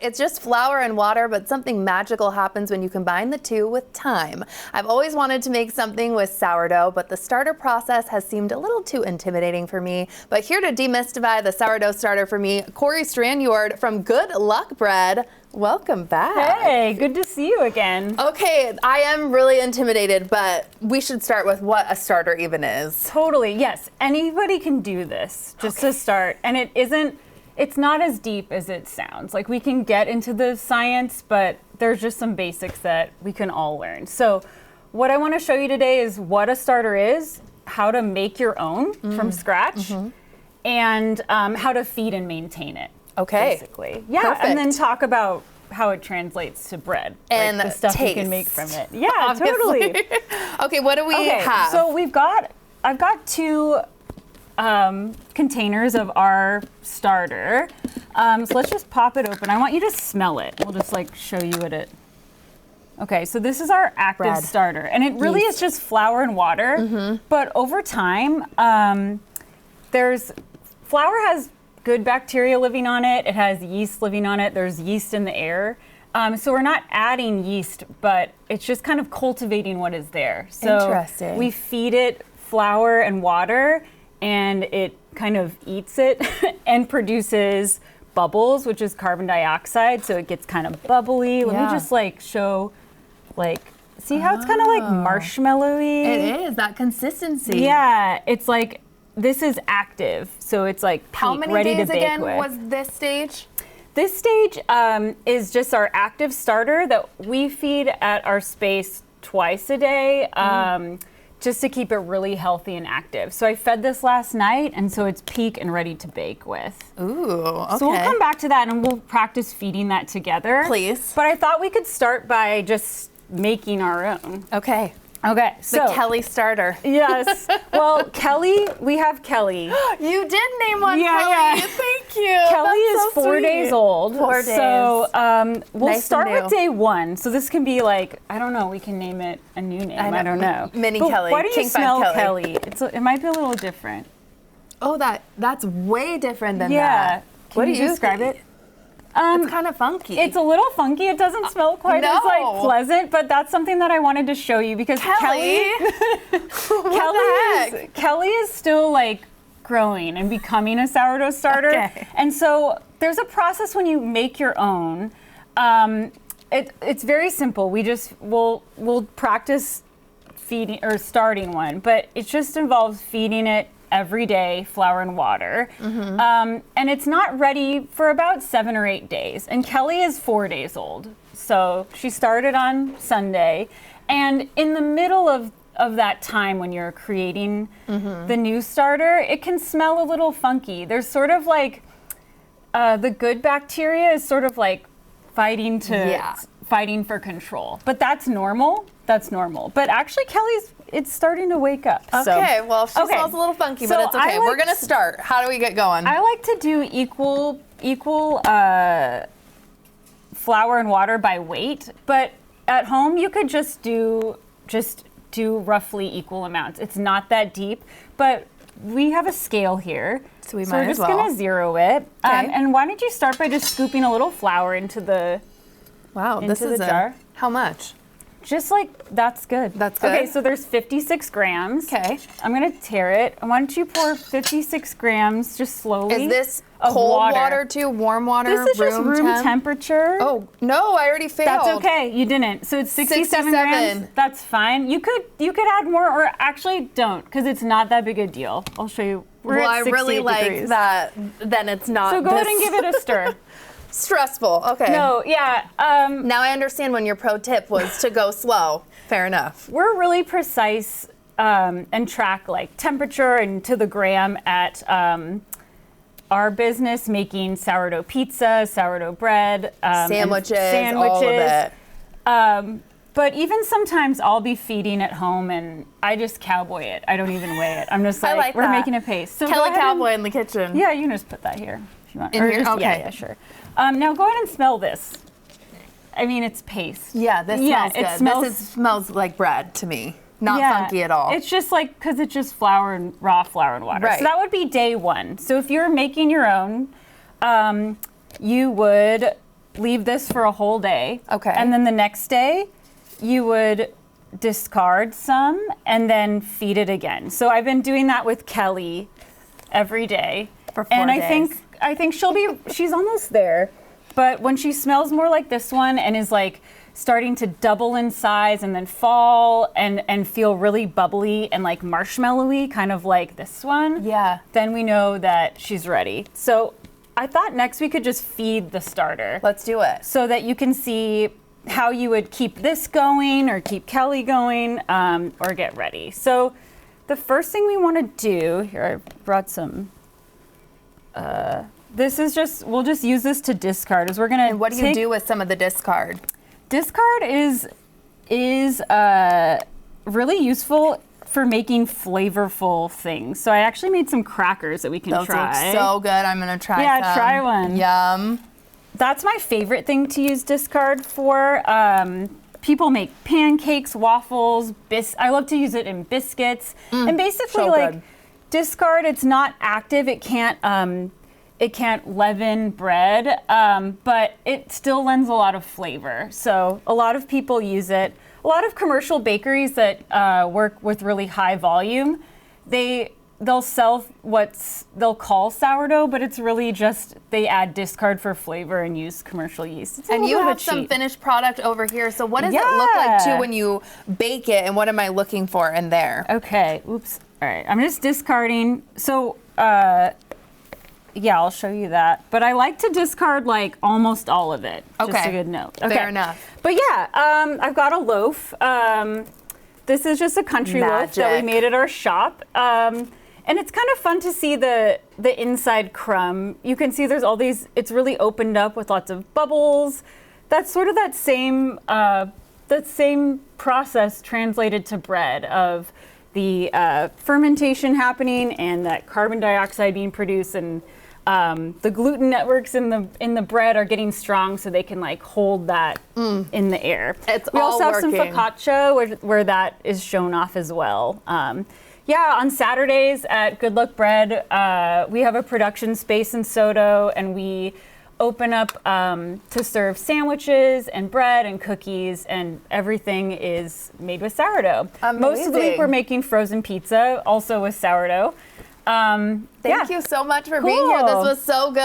It's just flour and water, but something magical happens when you combine the two with time. I've always wanted to make something with sourdough, but the starter process has seemed a little too intimidating for me. But here to demystify the sourdough starter for me, Corrie Strandjord from Good Luck Bread. Welcome back. Hey, good to see you again. Okay, I am really intimidated, but we should start with what a starter even is. Totally, yes. Anybody can do this, just to start. And it's not as deep as it sounds. Like, we can get into the science, but there's just some basics that we can all learn. So what I want to show you today is what a starter is, how to make your own from scratch, and how to feed and maintain it. Okay. Basically. Yeah, Perfect. and then talk about how it translates to bread. And like the stuff taste. you can make from it. Yeah, Obviously. totally. Okay, what do we have? So I've got two containers of our starter. So let's just pop it open. I want you to smell it. We'll just like show you what it. Okay, so this is our active Bread. starter, and it really is just flour and water. But over time, flour has good bacteria living on it. It has yeast living on it. There's yeast in the air. So we're not adding yeast, but it's just kind of cultivating what is there. So Interesting. we feed it flour and water, and it kind of eats it and produces bubbles, which is carbon dioxide. So it gets kind of bubbly. Let me just like show, like, see how it's kind of like marshmallowy? It is, that consistency. Yeah, it's like, this is active. So it's like How peak, many ready days to bake again with. was this stage? This stage is just our active starter that we feed at our space twice a day, just to keep it really healthy and active. So I fed this last night, and so it's peak and ready to bake with. Ooh, okay. So we'll come back to that, and we'll practice feeding that together. Please. But I thought we could start by just making our own. Okay. Okay, so. The Kelly starter. Yes. Well, Kelly, we have Kelly. You did name one Yeah, Kelly. yeah. Thank you. Kelly That's is so 4 sweet. days old. 4 days. So we'll Nice start and with new. day one. So this can be like, I don't know, we can name it a new name. I don't know. Mini But Kelly, Why don't you King Fat smell Kelly. Kelly? It might be a little different. Oh, that's way different than Yeah. that. Can you describe it? It's kind of funky. It's a little funky. It doesn't smell quite as like No. pleasant, but that's something that I wanted to show you because Kelly. Kelly is still like growing and becoming a sourdough starter. Okay. And so there's a process when you make your own. It's very simple. We'll practice feeding or starting one, but it just involves feeding it every day, flour and water. And it's not ready for about 7 or 8 days. And Kelly is 4 days old. So she started on Sunday. And in the middle of that time when you're creating the new starter, it can smell a little funky. There's sort of like, the good bacteria is sort of like fighting for control. But that's normal. That's normal. But actually it's starting to wake up. Okay, well, she smells a little funky, but it's okay. We're going to start. How do we get going? I like to do equal flour and water by weight, but at home you could just do roughly equal amounts. It's not that deep, but we have a scale here. So we're just going to zero it. Okay. And why don't you start by just scooping a little flour into the jar. How much? Just like, that's good. That's good. Okay, so there's 56 grams. Okay. I'm gonna tear it. Why don't you pour 56 grams just slowly? Is this of cold water too? Warm water? This is just room temperature. Oh, no, I already failed. That's okay, you didn't. So it's 67 grams. That's fine. You could add more, or actually don't, because it's not that big a deal. I'll show you. We're at 68 I really degrees. like that. Then it's not So go ahead and give it a stir. Stressful. Okay. No, yeah. Now I understand when your pro tip was to go slow. Fair enough. We're really precise and track like temperature and to the gram at our business, making sourdough pizza, sourdough bread, sandwiches, all of it. But even sometimes I'll be feeding at home and I just cowboy it. I don't even weigh it. I'm just like we're making a pace. So Kelly Cowboy in the kitchen. Yeah, you can just put that here if you want. In here? Just, okay. Yeah, sure. Now go ahead and smell this. I mean, it's paste. Yeah, this smells good. This smells like bread to me. Not funky at all. It's just like, because it's just flour and raw flour and water. Right. So that would be day one. So if you're making your own, you would leave this for a whole day. Okay. And then the next day, you would discard some and then feed it again. So I've been doing that with Kelly every day. For 4 and days. I think she's almost there. But when she smells more like this one and is like starting to double in size and then fall and feel really bubbly and like marshmallowy, kind of like this one, Yeah. then we know that she's ready. So I thought next we could just feed the starter. Let's do it. So that you can see how you would keep this going or keep Kelly going or get ready. So the first thing we want to do, here I brought some, this is just, we'll just use this to discard. Is we're gonna And what do you do with some of the discard? Discard is really useful for making flavorful things. So I actually made some crackers that we can Those try. look so good. I'm gonna try Yeah, some. try one. Yum. That's my favorite thing to use discard for. People make pancakes, waffles, I love to use it in biscuits. And basically, so like good. discard, it's not active. It can't leaven bread, but it still lends a lot of flavor. So a lot of people use it. A lot of commercial bakeries that work with really high volume, they'll sell they'll call sourdough, but it's really just they add discard for flavor and use commercial yeast. It's a And little you bit of have a some cheat. finished product over here. So what does it look like too Yeah. when you bake it, and what am I looking for in there? Okay, oops. All right, I'm just discarding. So, yeah, I'll show you that. But I like to discard like almost all of it. Just Okay. a good note. Okay. Fair enough. But yeah, I've got a loaf. This is just a country loaf that we Magic. made at our shop. And it's kind of fun to see the inside crumb. You can see there's all these, it's really opened up with lots of bubbles. That's sort of that same process translated to bread of the fermentation happening and that carbon dioxide being produced, and the gluten networks in the bread are getting strong so they can like hold that in the air. We also have some working. focaccia where that is shown off as well. Yeah, on Saturdays at Good Luck Bread, we have a production space in Soto, and we open up to serve sandwiches and bread and cookies, and everything is made with sourdough. Most of the week Amazing. we're making frozen pizza, also with sourdough. Thank you so much for being here. This Cool. was so good.